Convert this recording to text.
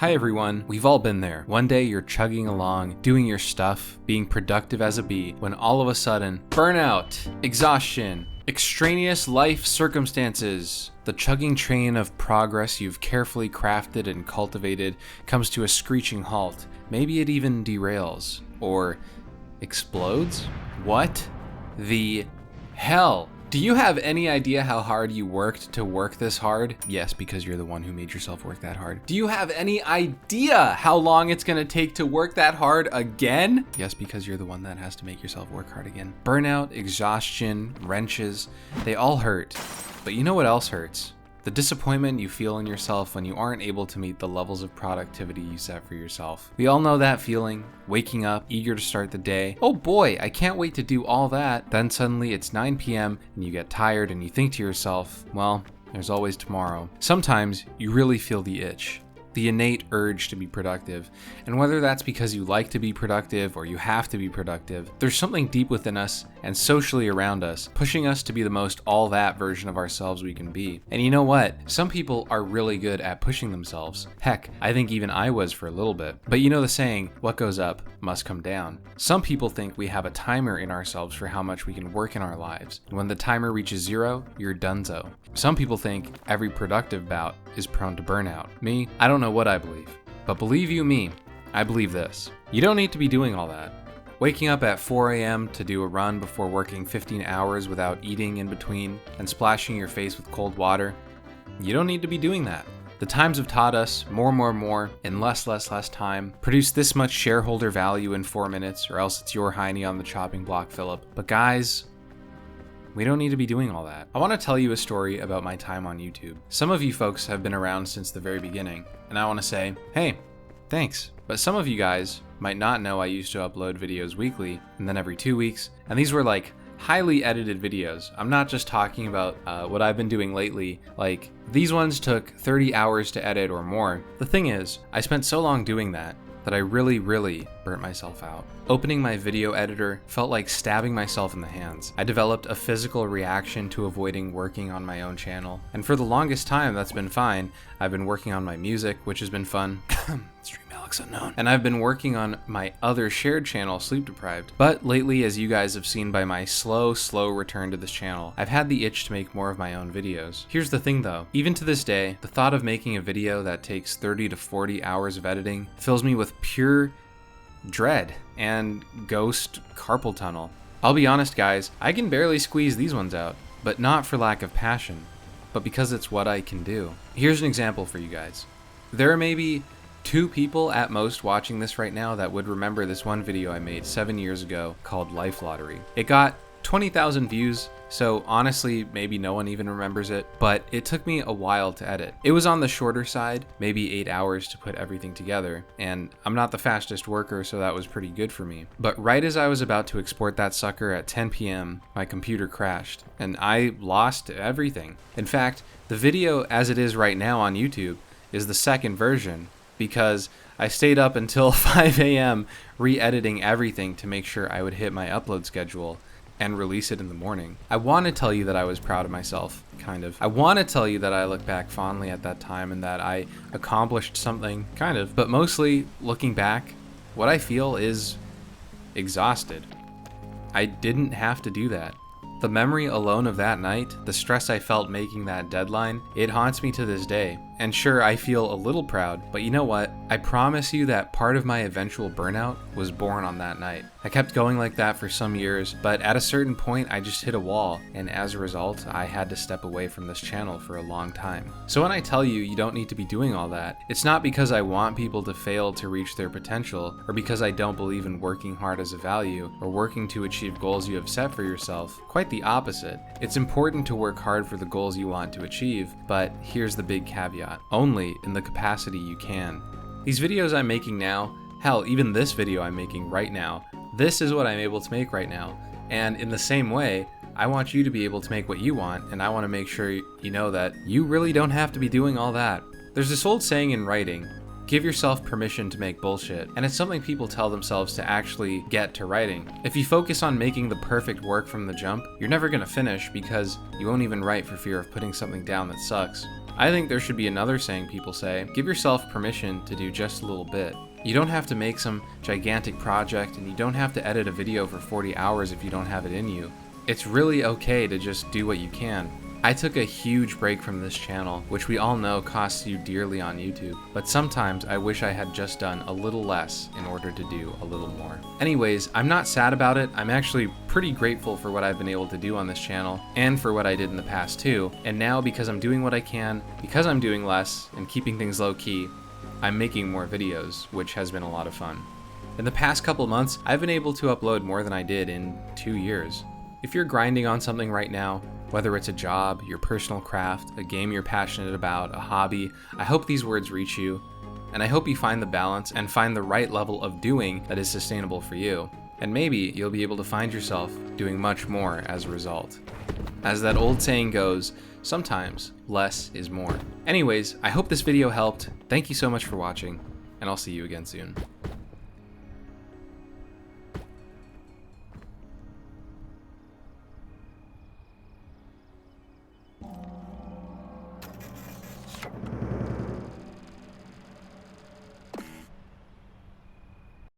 Hi everyone, we've all been there. One day you're chugging along, doing your stuff, being productive as a bee, when all of a sudden, burnout, exhaustion, extraneous life circumstances. The chugging train of progress you've carefully crafted and cultivated comes to a screeching halt. Maybe it even derails, or explodes? What the hell? Do you have any idea how hard you worked to work this hard? Yes, because you're the one who made yourself work that hard. Do you have any idea how long it's gonna take to work that hard again? Yes, because you're the one that has to make yourself work hard again. Burnout, exhaustion, wrenches, they all hurt. But you know what else hurts? The disappointment you feel in yourself when you aren't able to meet the levels of productivity you set for yourself. We all know that feeling, waking up, eager to start the day. Oh boy, I can't wait to do all that. Then suddenly it's 9 p.m. and you get tired and you think to yourself, well, there's always tomorrow. Sometimes you really feel the itch, the innate urge to be productive. And whether that's because you like to be productive or you have to be productive, there's something deep within us and socially around us, pushing us to be the most all that version of ourselves we can be. And you know what? Some people are really good at pushing themselves. Heck, I think even I was for a little bit. But you know the saying, what goes up must come down. Some people think we have a timer in ourselves for how much we can work in our lives. When the timer reaches 0, you're donezo. Some people think every productive bout is prone to burnout. Me, I don't know what I believe. But believe you me, I believe this. You don't need to be doing all that. Waking up at 4 a.m. to do a run before working 15 hours without eating in between and splashing your face with cold water, you don't need to be doing that. The times have taught us more, in less time. Produce this much shareholder value in 4 minutes, or else it's your hiney on the chopping block, Philip. But guys, we don't need to be doing all that. I want to tell you a story about my time on YouTube. Some of you folks have been around since the very beginning, and I want to say, hey, thanks. But some of you guys might not know I used to upload videos weekly and then every 2 weeks, and these were like highly edited videos. I'm not just talking about what I've been doing lately. Like, these ones took 30 hours to edit or more. The thing is, I spent so long doing that I really burnt myself out. Opening my video editor felt like stabbing myself in the hands. I developed a physical reaction to avoiding working on my own channel. And for the longest time, that's been fine. I've been working on my music, which has been fun. Stream Alex Unknown. And I've been working on my other shared channel, Sleep Deprived. But lately, as you guys have seen by my slow return to this channel, I've had the itch to make more of my own videos. Here's the thing though, even to this day, the thought of making a video that takes 30 to 40 hours of editing fills me with pure dread and ghost carpal tunnel. I'll be honest guys, I can barely squeeze these ones out, but not for lack of passion, but because it's what I can do. Here's an example for you guys. There are maybe 2 people at most watching this right now that would remember this one video I made 7 years ago called Life Lottery. It got 20,000 views, so honestly, maybe no one even remembers it, but it took me a while to edit. It was on the shorter side, maybe 8 hours to put everything together, and I'm not the fastest worker, so that was pretty good for me. But right as I was about to export that sucker at 10 p.m., my computer crashed, and I lost everything. In fact, the video as it is right now on YouTube is the second version, because I stayed up until 5 a.m. re-editing everything to make sure I would hit my upload schedule and release it in the morning. I want to tell you that I was proud of myself, kind of. I want to tell you that I look back fondly at that time and that I accomplished something, kind of. But mostly, looking back, what I feel is exhausted. I didn't have to do that. The memory alone of that night, the stress I felt making that deadline, it haunts me to this day. And sure, I feel a little proud, but you know what? I promise you that part of my eventual burnout was born on that night. I kept going like that for some years, but at a certain point I just hit a wall, and as a result, I had to step away from this channel for a long time. So when I tell you you don't need to be doing all that, it's not because I want people to fail to reach their potential, or because I don't believe in working hard as a value, or working to achieve goals you have set for yourself. Quite the opposite. It's important to work hard for the goals you want to achieve, but here's the big caveat. Only in the capacity you can. These videos I'm making now, hell, even this video I'm making right now, this is what I'm able to make right now. And in the same way, I want you to be able to make what you want, and I want to make sure you know that you really don't have to be doing all that. There's this old saying in writing, give yourself permission to make bullshit, and it's something people tell themselves to actually get to writing. If you focus on making the perfect work from the jump, you're never gonna finish because you won't even write for fear of putting something down that sucks. I think there should be another saying people say: give yourself permission to do just a little bit. You don't have to make some gigantic project, and you don't have to edit a video for 40 hours if you don't have it in you. It's really okay to just do what you can. I took a huge break from this channel, which we all know costs you dearly on YouTube, but sometimes I wish I had just done a little less in order to do a little more. Anyways, I'm not sad about it. I'm actually pretty grateful for what I've been able to do on this channel, and for what I did in the past too. And now, because I'm doing what I can, because I'm doing less and keeping things low key, I'm making more videos, which has been a lot of fun. In the past couple months, I've been able to upload more than I did in 2 years. If you're grinding on something right now, whether it's a job, your personal craft, a game you're passionate about, a hobby, I hope these words reach you, and I hope you find the balance and find the right level of doing that is sustainable for you. And maybe you'll be able to find yourself doing much more as a result. As that old saying goes, sometimes less is more. Anyways, I hope this video helped. Thank you so much for watching, and I'll see you again soon.